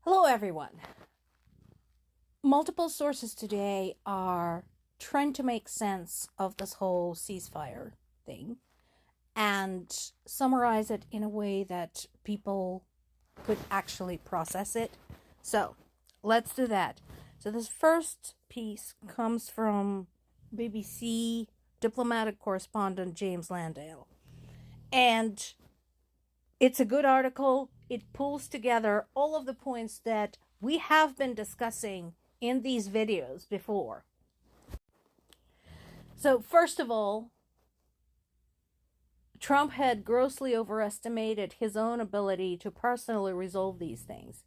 Hello, everyone. Multiple sources today are trying to make sense of this whole ceasefire thing and summarize it in a way that people could actually process it. So, let's do that. So, this first piece comes from BBC diplomatic correspondent James Landale. And it's a good article. It pulls together all of the points that we have been discussing in these videos before. So, first of all, Trump had grossly overestimated his own ability to personally resolve these things.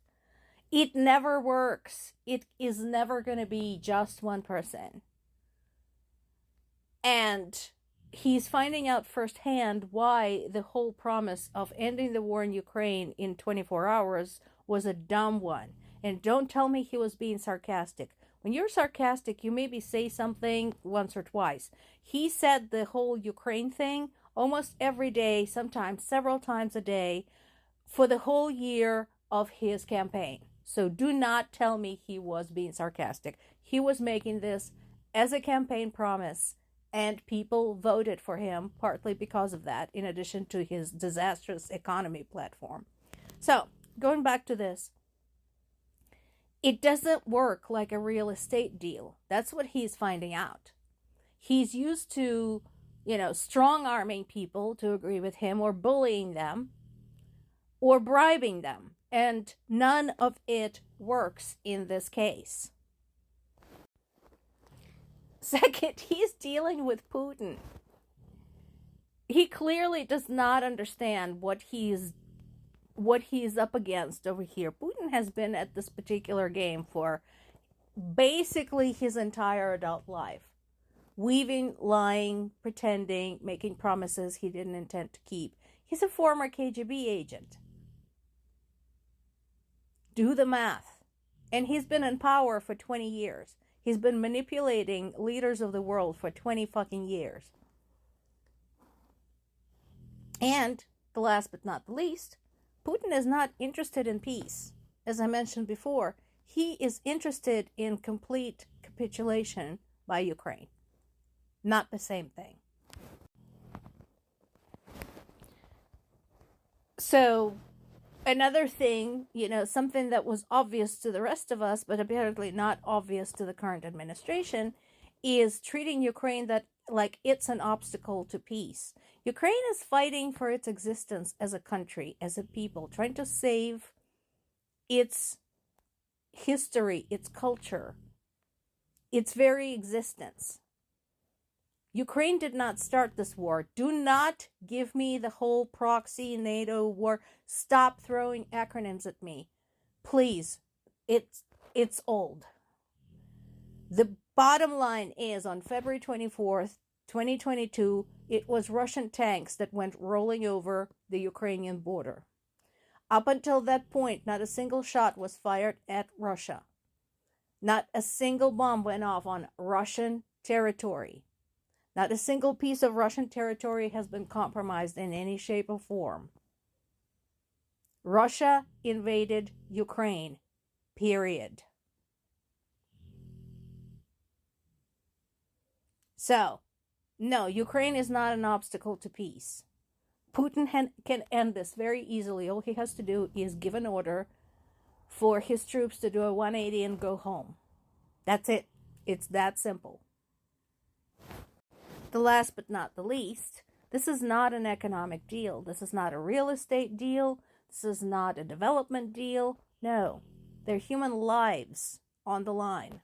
It never works. It is never going to be just one person. And he's finding out firsthand why the whole promise of ending the war in Ukraine in 24 hours was a dumb one. And don't tell me he was being sarcastic. When you're sarcastic, you maybe say something once or twice. He said the whole Ukraine thing almost every day, sometimes several times a day, for the whole year of his campaign. So do not tell me he was being sarcastic. He was making this as a campaign promise, and people voted for him partly because of that, in addition to his disastrous economy platform. So, going back to this, it doesn't work like a real estate deal. That's what he's finding out. He's used to, strong-arming people to agree with him, or bullying them, or bribing them. And none of it works in this case. Second, he's dealing with Putin. He clearly does not understand what he's up against over here. Putin has been at this particular game for basically his entire adult life. Weaving, lying, pretending, making promises he didn't intend to keep. He's a former KGB agent. Do the math. And he's been in power for 20 years. He's been manipulating leaders of the world for 20 fucking years. And, the last but not the least, Putin is not interested in peace. As I mentioned before, he is interested in complete capitulation by Ukraine. Not the same thing. So, another thing, something that was obvious to the rest of us, but apparently not obvious to the current administration, is treating Ukraine like it's an obstacle to peace. Ukraine is fighting for its existence as a country, as a people, trying to save its history, its culture, its very existence. Ukraine did not start this war. Do not give me the whole proxy NATO war. Stop throwing acronyms at me. Please. It's old. The bottom line is, on February 24th, 2022, it was Russian tanks that went rolling over the Ukrainian border. Up until that point, not a single shot was fired at Russia. Not a single bomb went off on Russian territory. Not a single piece of Russian territory has been compromised in any shape or form. Russia invaded Ukraine. Period. So, no, Ukraine is not an obstacle to peace. Putin can end this very easily. All he has to do is give an order for his troops to do a 180 and go home. That's it. It's that simple. The last but not the least, this is not an economic deal. This is not a real estate deal. This is not a development deal. No, they're human lives on the line.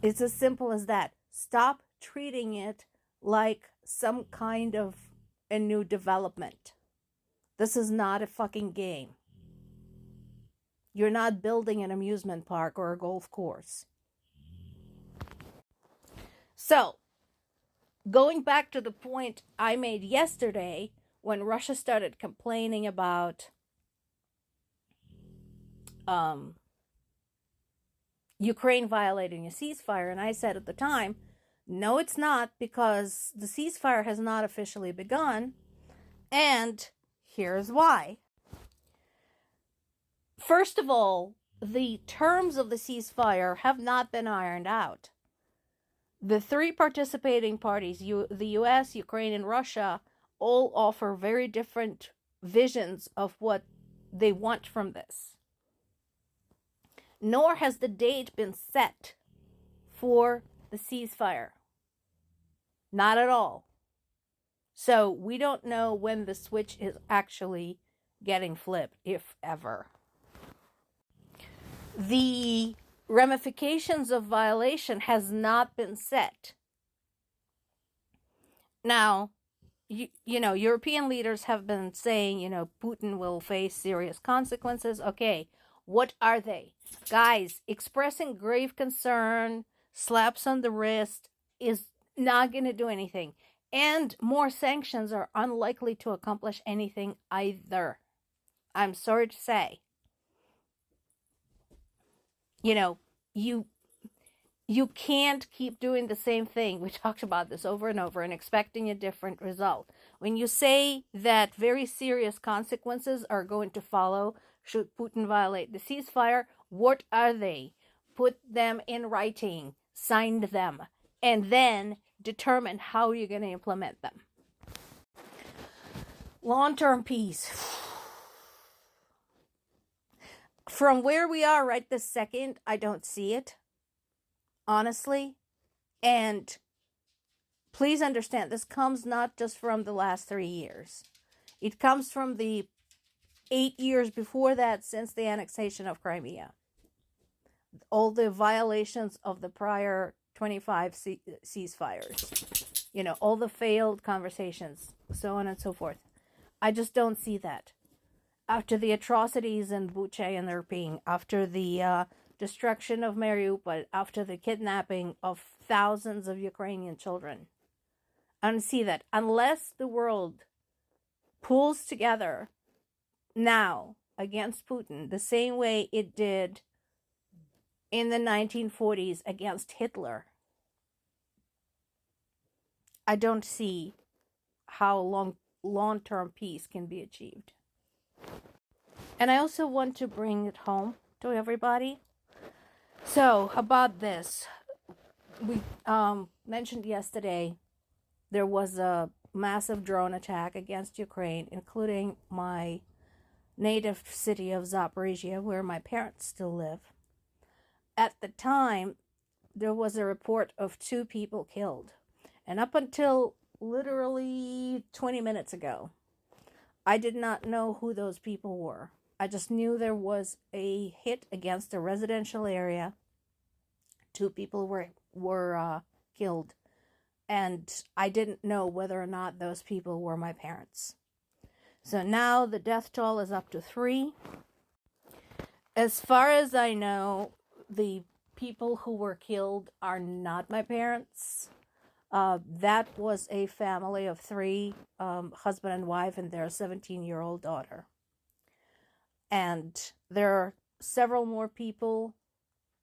It's as simple as that. Stop treating it like some kind of a new development. This is not a fucking game. You're not building an amusement park or a golf course. So, going back to the point I made yesterday, when Russia started complaining about Ukraine violating a ceasefire, and I said at the time, no, it's not, because the ceasefire has not officially begun, and here's why. First of all, the terms of the ceasefire have not been ironed out. The three participating parties, the US, Ukraine, and Russia, all offer very different visions of what they want from this. Nor has the date been set for the ceasefire. Not at all. So we don't know when the switch is actually getting flipped, if ever. The ramifications of violation has not been set. Now, you know, European leaders have been saying, you know, Putin will face serious consequences. Okay, what are they? Guys, expressing grave concern, slaps on the wrist is not going to do anything. And more sanctions are unlikely to accomplish anything either. I'm sorry to say. You know, you can't keep doing the same thing. We talked about this over and over and expecting a different result. When you say that very serious consequences are going to follow should Putin violate the ceasefire, what are they? Put them in writing, sign them, and then determine how you're going to implement them. Long-term peace. From where we are right this second, I don't see it. Honestly. And please understand, this comes not just from the last 3 years. It comes from the 8 years before that, since the annexation of Crimea. All the violations of the prior 25 ceasefires. You know, all the failed conversations, so on and so forth. I just don't see that. After the atrocities in Bucha and Irpin, after the destruction of Mariupol, after the kidnapping of thousands of Ukrainian children. I don't see that. Unless the world pulls together now against Putin the same way it did in the 1940s against Hitler, I don't see how long-term peace can be achieved. And I also want to bring it home to everybody. So, about this, we mentioned yesterday there was a massive drone attack against Ukraine, including my native city of Zaporizhzhya, where my parents still live. At the time, there was a report of 2 people killed. And up until literally 20 minutes ago, I did not know who those people were. I just knew there was a hit against a residential area. 2 people were killed. And I didn't know whether or not those people were my parents. So now the death toll is up to 3. As far as I know, the people who were killed are not my parents. That was a family of 3, husband and wife, and their 17-year-old daughter. And there are several more people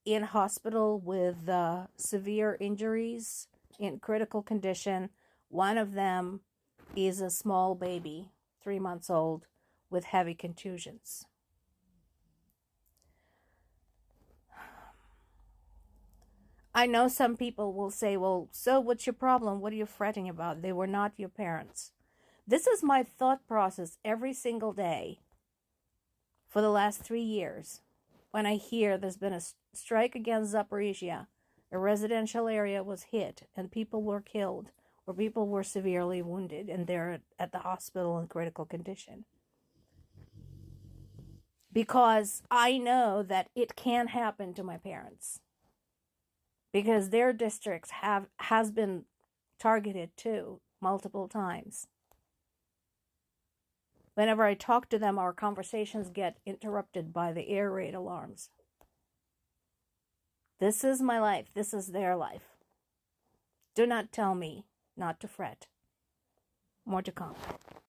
in hospital with severe injuries, in critical condition. One of them is a small baby, 3 months old, with heavy contusions. I know some people will say, well, so what's your problem? What are you fretting about? They were not your parents. This is my thought process every single day for the last 3 years. When I hear there's been a strike against Zaporizhzhya, a residential area was hit and people were killed or people were severely wounded and they're at the hospital in critical condition. Because I know that it can happen to my parents. Because their districts has been targeted too, multiple times. Whenever I talk to them, our conversations get interrupted by the air raid alarms. This is my life. This is their life. Do not tell me not to fret. More to come.